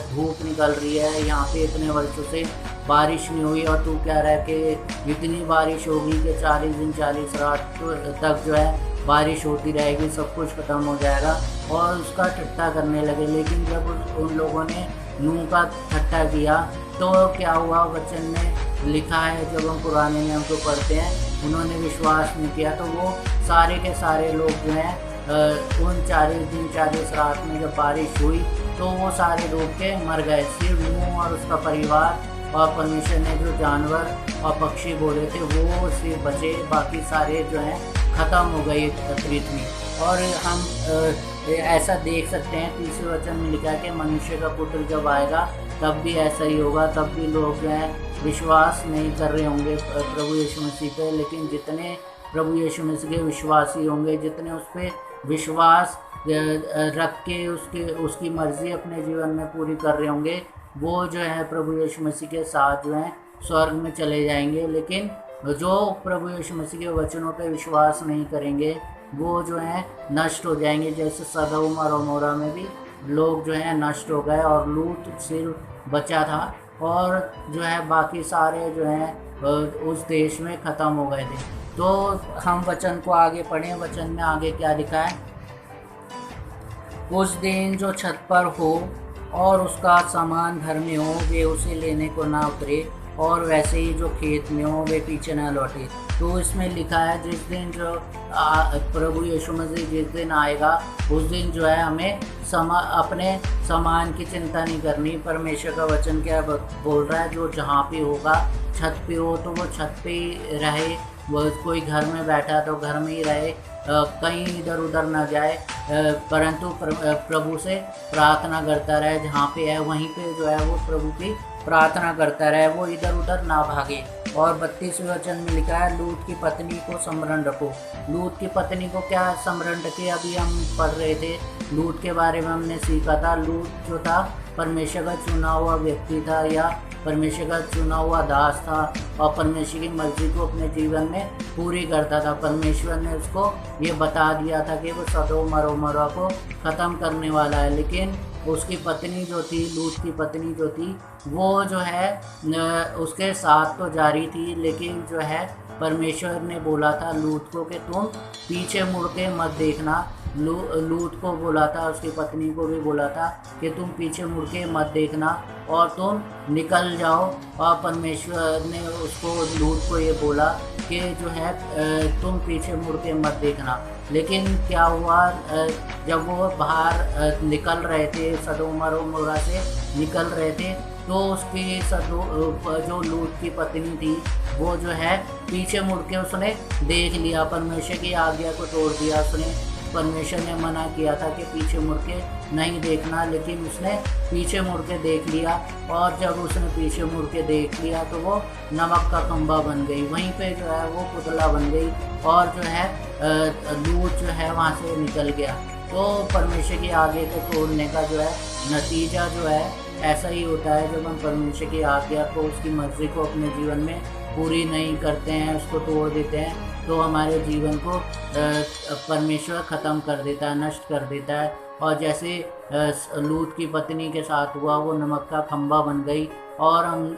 धूप निकल रही है, यहाँ पे इतने वर्षों से बारिश नहीं हुई और तू कह रहा है कि इतनी बारिश होगी कि 40 दिन 40 रात तक जो है बारिश होती रहेगी, सब कुछ ख़त्म हो जाएगा, और उसका ठट्टा करने लगे। लेकिन जब उन लोगों ने नूह का ठट्टा किया तो क्या हुआ? वचन में लिखा है, जब हम पुराने नियम को पढ़ते हैं, उन्होंने विश्वास नहीं किया तो वो सारे के सारे लोग जो हैं उन 40 दिन 40 रात में जब बारिश हुई तो वो सारे डूब के मर गए। सिर्फ नूह और उसका परिवार और परमेश्वर ने जो जानवर और पक्षी बोले थे वो सिर्फ बचे, बाकी सारे जो हैं ख़त्म हो गई पृथ्वी। और हम ऐसा देख सकते हैं तीसरे वचन में लिखा है कि मनुष्य का पुत्र जब आएगा तब भी ऐसा ही होगा। तब भी लोग जो हैं विश्वास नहीं कर रहे होंगे प्रभु यीशु मसीह पे। लेकिन जितने प्रभु यीशु मसीह के विश्वासी होंगे, जितने उस पर विश्वास रख के उसकी मर्ज़ी अपने जीवन में पूरी कर रहे होंगे, वो जो है प्रभु यीशु मसीह के साथ जो है स्वर्ग में चले जाएंगे। लेकिन जो प्रभु यीशु मसीह के वचनों पे विश्वास नहीं करेंगे वो जो है नष्ट हो जाएंगे। जैसे सदोम और गमोरा में भी लोग जो है नष्ट हो गए और लूत सिर्फ बचा था, और जो है बाकी सारे जो हैं उस देश में ख़त्म हो गए थे। तो हम वचन को आगे पढ़ें। वचन में आगे क्या लिखा है? उस दिन जो छत पर हो और उसका सामान घर में हो वे उसे लेने को ना उतरे, और वैसे ही जो खेत में हो वे पीछे ना लौटे। तो इसमें लिखा है जिस दिन जो प्रभु यीशु मसीह जिस दिन आएगा उस दिन जो है हमें अपने सामान की चिंता नहीं करनी। परमेश्वर का वचन क्या बोल रहा है? जो जहाँ पे होगा, छत पे हो तो वो छत पे ही रहे, वो कोई घर में बैठा तो घर में ही रहे, कहीं इधर उधर ना जाए, परंतु प्रभु से प्रार्थना करता रहे। जहाँ पे है वहीं पे जो है वो प्रभु की प्रार्थना करता रहे, वो इधर उधर ना भागे। और 32वें वचन में लिखा है लूत की पत्नी को स्मरण रखो। लूत की पत्नी को क्या स्मरण रखे? अभी हम पढ़ रहे थे लूत के बारे में, हमने सीखा था लूत जो था परमेश्वर का चुना हुआ व्यक्ति था, या परमेश्वर का चुना हुआ दास था, और परमेश्वर की मर्जी को अपने जीवन में पूरी करता था। परमेश्वर ने उसको ये बता दिया था कि वो सदोम और गमोरा को ख़त्म करने वाला है। लेकिन उसकी पत्नी जो थी, लूत की पत्नी जो थी, वो जो है उसके साथ तो जारी थी, लेकिन जो है परमेश्वर ने बोला था लूत को कि तुम पीछे मुड़ के मत देखना। लूत को बोला था, उसकी पत्नी को भी बोला था कि तुम पीछे मुड़ के मत देखना और तुम निकल जाओ। और परमेश्वर ने उसको लूत को ये बोला कि जो है तुम पीछे मुड़ के मत देखना। लेकिन क्या हुआ? जब वो बाहर निकल रहे थे, सदोम और गमोरा से निकल रहे थे, तो उसकी जो लूत की पत्नी थी वो जो है पीछे मुड़ के उसने देख लिया, परमेश्वर की आज्ञा को तोड़ दिया। उसने परमेश्वर ने मना किया था कि पीछे मुड़ के नहीं देखना, लेकिन उसने पीछे मुड़ के देख लिया। और जब उसने पीछे मुड़ के देख लिया तो वो नमक का खंभा बन गई, वहीं पे जो है वो पुतला बन गई, और जो है लूत जो है वहाँ से निकल गया। तो परमेश्वर की आज्ञा को तोड़ने का जो है नतीजा जो है ऐसा ही होता है। जब हम परमेश्वर की आज्ञा को, उसकी मर्ज़ी को अपने जीवन में पूरी नहीं करते हैं, उसको तोड़ देते हैं, तो हमारे जीवन को परमेश्वर ख़त्म कर देता है, नष्ट कर देता है। और जैसे लूत की पत्नी के साथ हुआ, वो नमक का खंभा बन गई। और हम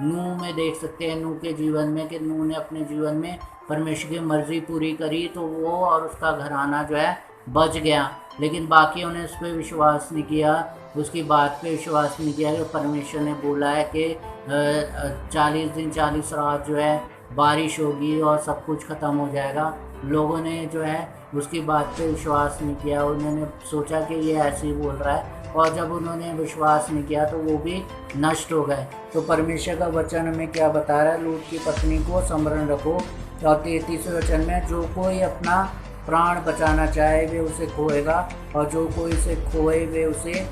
नूह में देख सकते हैं, नूह के जीवन में, कि नूह ने अपने जीवन में परमेश्वर की मर्ज़ी पूरी करी तो वो और उसका घराना जो है बच गया। लेकिन बाकियों ने उस पर विश्वास नहीं किया, उसकी बात पे विश्वास नहीं किया कि परमेश्वर ने बोला है कि 40 दिन 40 रात जो है बारिश होगी और सब कुछ ख़त्म हो जाएगा। लोगों ने जो है उसकी बात पे विश्वास नहीं किया, उन्होंने सोचा कि ये ऐसे ही बोल रहा है, और जब उन्होंने विश्वास नहीं किया तो वो भी नष्ट हो गए। तो परमेश्वर का वचन हमें क्या बता रहा है? लूत की पत्नी को स्मरण रखो। और 33वें वचन में, जो कोई अपना प्राण बचाना चाहे वे उसे खोएगा, और जो कोई उसे खोए वे उसे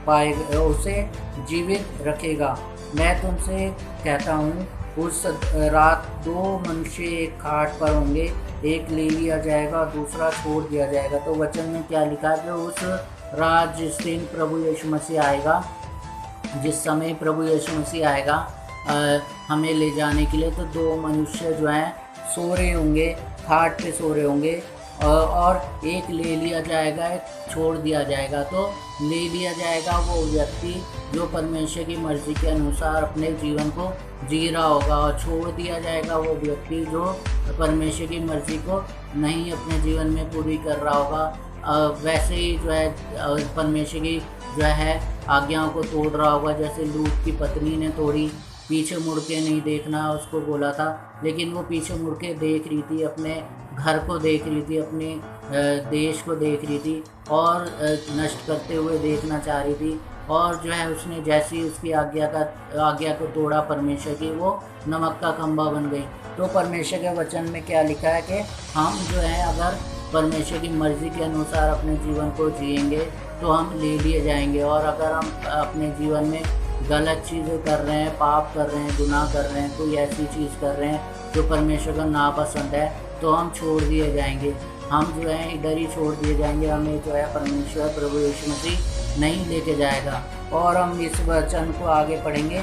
पाएगा, उसे जीवित रखेगा। मैं तुमसे कहता हूँ, उस रात 2 मनुष्य एक खाट पर होंगे, एक ले लिया जाएगा और दूसरा छोड़ दिया जाएगा। तो वचन में क्या लिखा है कि उस रात जिस दिन प्रभु यीशु मसीह आएगा, जिस समय प्रभु यीशु मसीह आएगा हमें ले जाने के लिए, तो 2 मनुष्य जो हैं सो रहे होंगे, खाट पे सो रहे होंगे, और एक ले लिया जाएगा, एक छोड़ दिया जाएगा। तो ले लिया जाएगा वो व्यक्ति जो परमेश्वर की मर्ज़ी के अनुसार अपने जीवन को जी रहा होगा, और छोड़ दिया जाएगा वो व्यक्ति जो परमेश्वर की मर्ज़ी को नहीं अपने जीवन में पूरी कर रहा होगा। वैसे ही जो है परमेश्वर की जो है आज्ञाओं को तोड़ रहा होगा, जैसे लूत की पत्नी ने तोड़ी। पीछे मुड़ के नहीं देखना उसको बोला था, लेकिन वो पीछे मुड़ के देख रही थी, अपने घर को देख रही थी, अपने देश को देख रही थी, और नष्ट करते हुए देखना चाह रही थी। और जो है उसने जैसी उसकी आज्ञा को तोड़ा परमेश्वर की, वो नमक का खंभा बन गई। तो परमेश्वर के वचन में क्या लिखा है कि हम जो है अगर परमेश्वर की मर्ज़ी के अनुसार अपने जीवन को जिएंगे तो हम ले लिए जाएंगे। और अगर हम अपने जीवन में गलत चीज़ें कर रहे हैं, पाप कर रहे हैं, गुनाह कर रहे हैं, कोई ऐसी चीज़ कर रहे हैं जो परमेश्वर को नापसंद है, तो हम छोड़ दिए जाएंगे। हम जो है इधर ही छोड़ दिए जाएंगे, हमें जो है परमेश्वर प्रभु यीशु मसीह नहीं लेके जाएगा। और हम इस वचन को आगे पढ़ेंगे।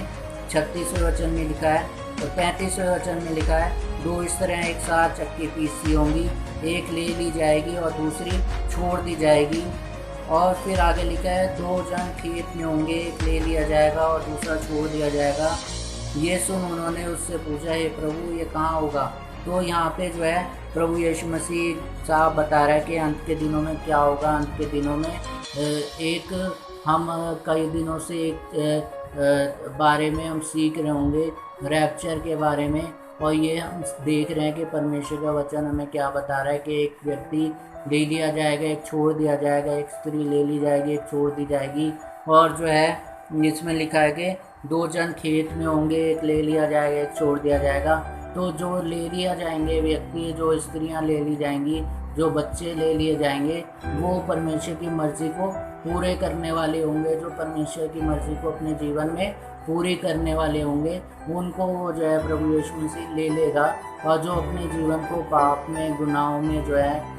36वें वचन में लिखा है, तो 35वें वचन में लिखा है, 2 स्त्रियाँ एक साथ चक्की पीसी होंगी, एक ले ली जाएगी और दूसरी छोड़ दी जाएगी। और फिर आगे लिखा है, 2 जन खेत में होंगे, एक ले लिया जाएगा और दूसरा छोड़ दिया जाएगा। ये सुन उन्होंने उससे पूछा, हे प्रभु ये कहाँ होगा? तो यहाँ पे जो है प्रभु यीशु मसीह साहब बता रहा है कि अंत के दिनों में क्या होगा। अंत के दिनों में एक हम कई दिनों से एक बारे में हम सीख रहे होंगे, रैप्चर के बारे में। और ये हम देख रहे हैं कि परमेश्वर का वचन हमें क्या बता रहा है कि एक व्यक्ति ले लिया जाएगा, एक छोड़ दिया जाएगा, एक स्त्री ले ली जाएगी, एक छोड़ दी जाएगी। और जो है इसमें लिखा है कि 2 जन खेत में होंगे, एक ले लिया जाएगा, एक छोड़ दिया जाएगा। तो जो ले लिया जाएंगे व्यक्ति, जो स्त्रियां ले ली जाएंगी, जो बच्चे ले लिए जाएंगे, वो परमेश्वर की मर्ज़ी को पूरे करने वाले होंगे, जो परमेश्वर की मर्ज़ी को अपने जीवन में पूरी करने वाले होंगे। उनको वो जो है प्रभु यीशु मसीह ले लेगा। और जो अपने जीवन को पाप में, गुनाहों में जो है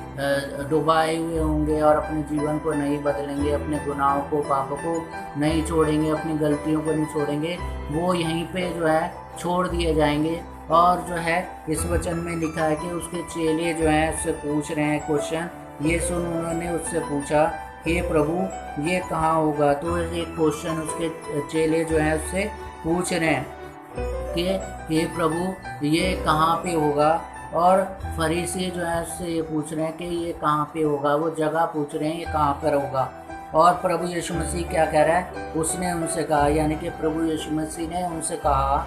डुबाए हुए होंगे और अपने जीवन को नहीं बदलेंगे, अपने गुनाहों को, पापों को नहीं छोड़ेंगे, अपनी गलतियों को नहीं छोड़ेंगे, वो यहीं पे जो है छोड़ दिए जाएंगे। और जो है इस वचन में लिखा है कि उसके चेले जो हैं उससे पूछ रहे हैं क्वेश्चन। ये सुन उन्होंने उससे पूछा, हे प्रभु ये कहाँ होगा? तो एक क्वेश्चन उसके चेले जो हैं उससे पूछ रहे हैं कि हे प्रभु ये कहाँ पे होगा? और फरीसी जो है उससे ये पूछ रहे हैं कि ये कहाँ पे होगा, वो जगह पूछ रहे हैं ये कहाँ पर होगा। और प्रभु यीशु मसीह क्या कह रहा है? उसने उनसे कहा, यानी कि प्रभु यीशु मसीह ने उनसे कहा,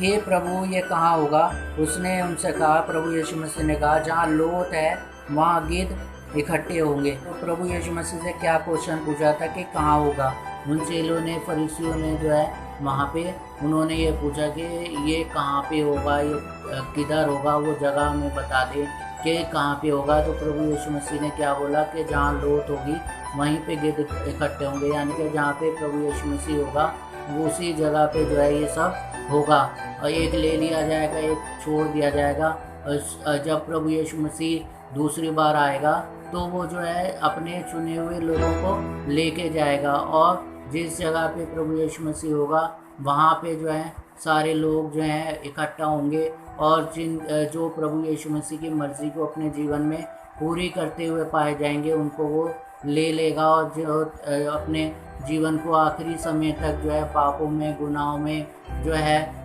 हे प्रभु ये कहाँ होगा? उसने उनसे कहा, प्रभु यीशु मसीह ने कहा, जहाँ लोथ है वहाँ गिद्ध इकट्ठे होंगे। तो प्रभु यीशु मसीह से क्या क्वेश्चन पूछा था कि कहाँ होगा? उन चेलों ने, फरीसियों ने जो है वहाँ पे उन्होंने ये पूछा कि ये कहाँ पे होगा, ये किधर होगा, वो जगह हमें बता दे। कि कहाँ पे होगा, तो प्रभु यीशु मसीह ने क्या बोला कि जहाँ लोथ होगी वहीं पे गिद्ध इकट्ठे होंगे, यानी कि जहाँ पे प्रभु यीशु मसीह होगा वो उसी जगह पे जो है ये सब होगा। और एक ले लिया जाएगा, एक छोड़ दिया जाएगा। जब प्रभु यीशु मसीह दूसरी बार आएगा तो वो जो है अपने चुने हुए लोगों को लेके जाएगा, और जिस जगह पे प्रभु यीशु मसीह होगा वहाँ पे जो है सारे लोग जो हैं इकट्ठा होंगे, और जो प्रभु यीशु मसीह की मर्ज़ी को अपने जीवन में पूरी करते हुए पाए जाएंगे उनको वो ले लेगा, और जो अपने जीवन को आखिरी समय तक जो है पापों में, गुनाहों में जो है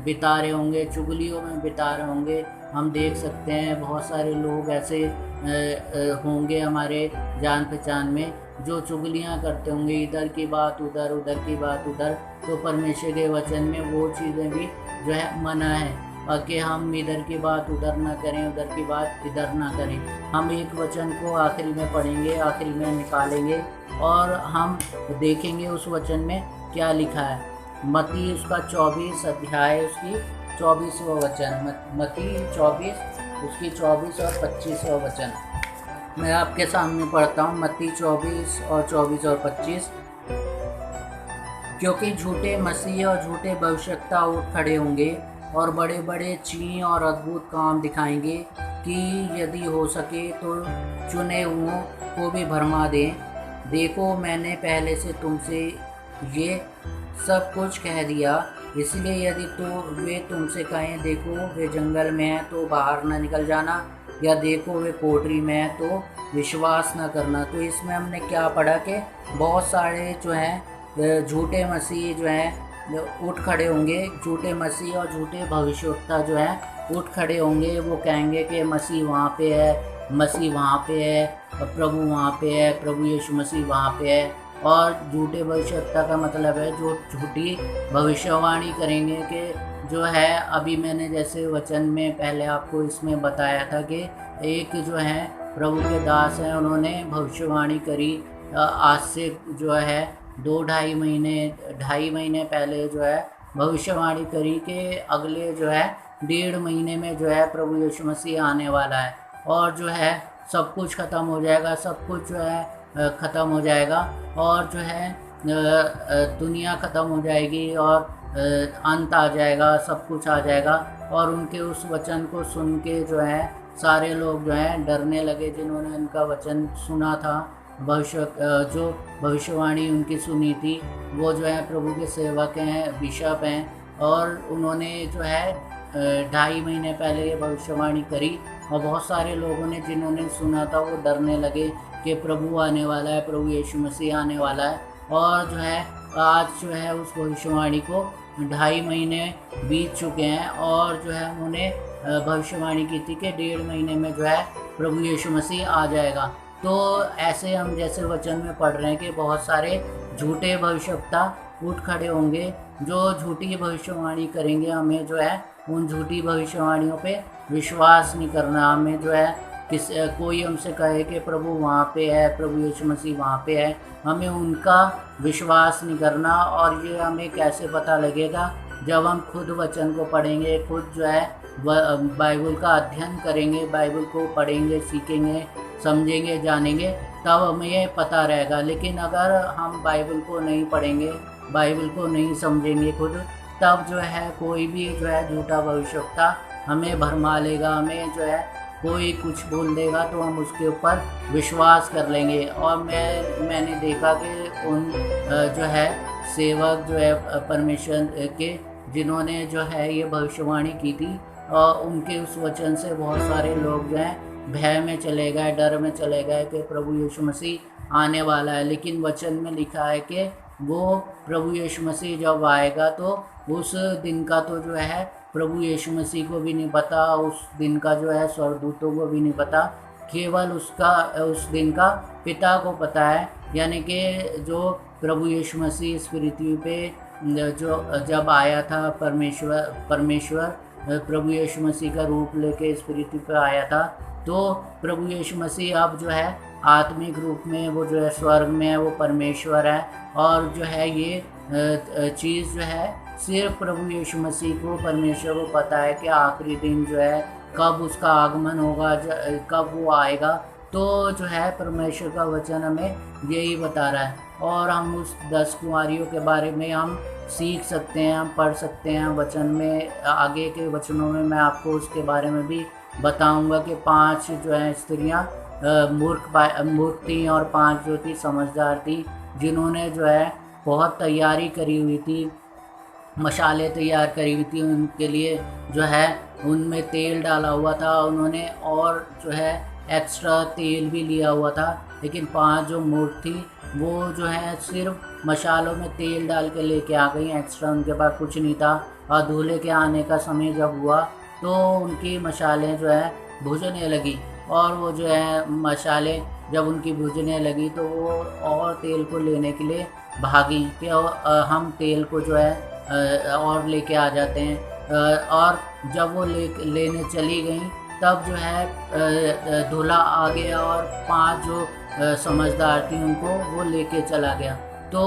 बिता रहे होंगे, चुगलियों में बिता रहे होंगे। हम देख सकते हैं बहुत सारे लोग ऐसे होंगे हमारे जान पहचान में जो चुगलियाँ करते होंगे, इधर की बात उधर, उधर की बात उधर। तो परमेश्वर के वचन में वो चीज़ें भी जो है मना है, और कि हम इधर की बात उधर ना करें, उधर की बात इधर ना करें। हम एक वचन को आखिरी में पढ़ेंगे, आखिरी में निकालेंगे, और हम देखेंगे उस वचन में क्या लिखा है। मत्ती उसका 24 अध्याय, उसकी 24वां वचन, मत्ती 24 उसकी 24 और 25वां वचन मैं आपके सामने पढ़ता हूँ। मत्ती 24 और 25। क्योंकि झूठे मसीह और झूठे भविष्यवक्ता उठ खड़े होंगे और बड़े बड़े चिन्ह और अद्भुत काम दिखाएंगे कि यदि हो सके तो चुने हुओं को भी भरमा दें। देखो, मैंने पहले से तुमसे ये सब कुछ कह दिया, इसलिए यदि तो वे तुमसे कहें देखो वे जंगल में है तो बाहर न निकल जाना, या देखो वे कोठरी में है तो विश्वास न करना। तो इसमें हमने क्या पढ़ा कि बहुत सारे जो हैं झूठे मसीह जो हैं उठ खड़े होंगे, झूठे मसीह और झूठे भविष्यवक्ता जो हैं उठ खड़े होंगे। वो कहेंगे कि मसीह वहाँ पे है, मसीह वहाँ पे है, प्रभु वहाँ पे है, प्रभु यीशु मसीह वहाँ पे है। और झूठे भविष्यवक्ता का मतलब है जो झूठी भविष्यवाणी करेंगे कि जो है अभी मैंने जैसे वचन में पहले आपको इसमें बताया था कि एक जो है प्रभु के दास हैं, उन्होंने भविष्यवाणी करी आज से जो है 2-2.5 महीने पहले जो है भविष्यवाणी करी कि अगले जो है 1.5 महीने में जो है प्रभु यीशु मसीह आने वाला है, और जो है सब कुछ ख़त्म हो जाएगा, सब कुछ जो है ख़त्म हो जाएगा, और जो है दुनिया ख़त्म हो जाएगी और अंत आ जाएगा, सब कुछ आ जाएगा। और उनके उस वचन को सुन के जो है सारे लोग जो हैं डरने लगे, जिन्होंने उनका वचन सुना था, जो भविष्यवाणी उनकी सुनी थी। वो जो है प्रभु के सेवक हैं, बिशप हैं, और उन्होंने जो है 2.5 महीने पहले ये भविष्यवाणी करी, और बहुत सारे लोगों ने जिन्होंने सुना था वो डरने लगे कि प्रभु आने वाला है, प्रभु यीशु मसीह आने वाला है। और जो है आज जो है उस भविष्यवाणी को 2.5 महीने बीत चुके हैं, और जो है उन्होंने भविष्यवाणी की थी कि 1.5 महीने में जो है प्रभु यीशु मसीह आ जाएगा। तो ऐसे हम जैसे वचन में पढ़ रहे हैं कि बहुत सारे झूठे भविष्यवक्ता उठ खड़े होंगे जो झूठी भविष्यवाणी करेंगे। हमें जो है उन झूठी भविष्यवाणियों पे विश्वास नहीं करना। हमें जो है कोई हमसे कहे कि प्रभु वहाँ पे है, प्रभु यीशु मसीह वहाँ पे है, हमें उनका विश्वास नहीं करना। और ये हमें कैसे पता लगेगा? जब हम खुद वचन को पढ़ेंगे, खुद जो है बाइबल का अध्ययन करेंगे, बाइबल को पढ़ेंगे, सीखेंगे, समझेंगे, जानेंगे, तब हमें ये पता रहेगा। लेकिन अगर हम बाइबल को नहीं पढ़ेंगे, बाइबल को नहीं समझेंगे खुद, तब जो है कोई भी जो है झूठा भविष्यवक्ता हमें भरमा लेगा। हमें जो है कोई कुछ बोल देगा तो हम उसके ऊपर विश्वास कर लेंगे। और मैंने देखा कि उन जो है सेवक जो है परमेश्वर के, जिन्होंने जो है ये भविष्यवाणी की थी, और उनके उस वचन से बहुत सारे लोग जो हैं भय में चले गए, डर में चले गए कि प्रभु यीशु मसीह आने वाला है। लेकिन वचन में लिखा है कि वो प्रभु यीशु मसीह जब आएगा तो उस दिन का तो जो है प्रभु यीशु मसीह को भी नहीं पता, उस दिन का जो है स्वर्गदूतों को भी नहीं पता, केवल उस दिन का पिता को पता है। यानी कि जो प्रभु यीशु मसीह इस पृथ्वी पे जो जब आया था, परमेश्वर प्रभु यीशु मसीह का रूप लेके इस पृथ्वी पे आया था, तो प्रभु यीशु मसीह अब जो है आत्मिक रूप में वो जो है स्वर्ग में है, वो परमेश्वर है। और जो है ये चीज़ जो है सिर्फ प्रभु यीशु मसीह को, परमेश्वर को पता है कि आखिरी दिन जो है कब उसका आगमन होगा, कब वो आएगा। तो जो है परमेश्वर का वचन हमें यही बता रहा है। और हम उस 10 कुंवारियों के बारे में हम सीख सकते हैं, हम पढ़ सकते हैं वचन में। आगे के वचनों में मैं आपको उसके बारे में भी बताऊंगा कि 5 जो है स्त्रियां मूर्ख थी और 5 जो थी समझदार थी, जिन्होंने जो है बहुत तैयारी करी हुई थी, मसाले तैयार करी हुई थी उनके लिए, जो है उनमें तेल डाला हुआ था उन्होंने, और जो है एक्स्ट्रा तेल भी लिया हुआ था। लेकिन 5 जो मूर्ख थी वो जो है सिर्फ मसालों में तेल डाल के लेके आ गई, एक्स्ट्रा उनके पास कुछ नहीं था। और दूल्हे के आने का समय जब हुआ तो उनकी मसालें जो है भुजने लगी, और वो जो है मसाले जब उनकी भुजने लगी तो वो और तेल को लेने के लिए भागी कि हम तेल को जो है और लेके आ जाते हैं। और जब वो लेने चली गई तब जो है दूल्हा आ गया और 5 जो समझदार थी उनको वो लेके चला गया। तो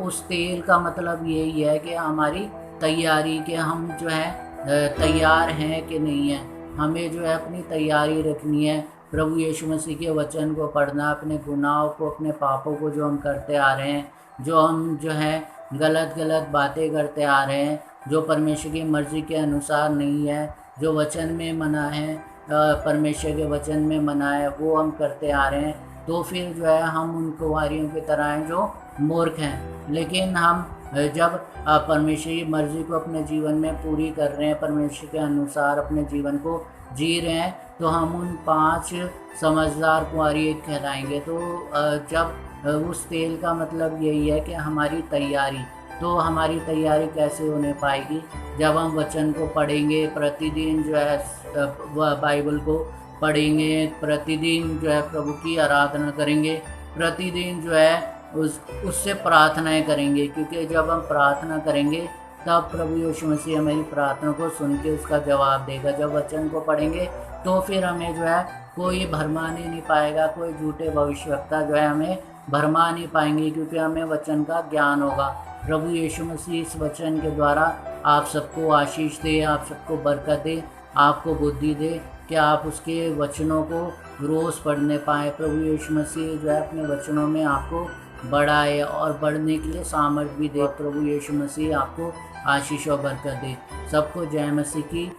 उस तेल का मतलब यही है कि हमारी तैयारी, कि हम जो है तैयार हैं कि नहीं है। हमें जो है अपनी तैयारी रखनी है, प्रभु यीशु मसीह के वचन को पढ़ना, अपने गुनाहों को, अपने पापों को जो हम करते आ रहे हैं, जो हम जो है गलत गलत बातें करते आ रहे हैं, जो परमेश्वर की मर्ज़ी के अनुसार नहीं है, जो वचन में मना है, परमेश्वर के वचन में मना है, वो हम करते आ रहे हैं। तो फिर जो है हम उन कुंवारियों की तरह हैं जो मूर्ख हैं। लेकिन हम जब परमेश्वर की मर्ज़ी को अपने जीवन में पूरी कर रहे हैं, परमेश्वर के अनुसार अपने जीवन को जी रहे हैं, तो हम उन 5 समझदार कुंवारी कहलाएंगे। तो जब उस तेल का मतलब यही है कि हमारी तैयारी। तो हमारी तैयारी कैसे होने पाएगी? जब हम वचन को पढ़ेंगे, प्रतिदिन जो है बाइबल को पढ़ेंगे, प्रतिदिन जो है प्रभु की आराधना करेंगे, प्रतिदिन जो है उससे प्रार्थनाएं करेंगे। क्योंकि जब हम प्रार्थना करेंगे तब प्रभु यीशु मसीह हमारी प्रार्थना को सुन के उसका जवाब देगा। जब वचन को पढ़ेंगे तो फिर हमें जो है कोई भरमाने नहीं पाएगा, कोई झूठे भविष्यवक्ता जो है हमें भरमा नहीं पाएंगे, क्योंकि हमें वचन का ज्ञान होगा। प्रभु यीशु मसीह इस वचन के द्वारा आप सबको आशीष दे, आप सबको बरकत दे, आपको बुद्धि दे कि आप उसके वचनों को रोज़ पढ़ने पाएँ। प्रभु यीशु मसीह जो है अपने वचनों में आपको बढ़ाए और बढ़ने के लिए सामर्थ भी दे। प्रभु यीशु मसीह आपको आशीष और बरकत दे। सबको जय मसीह की।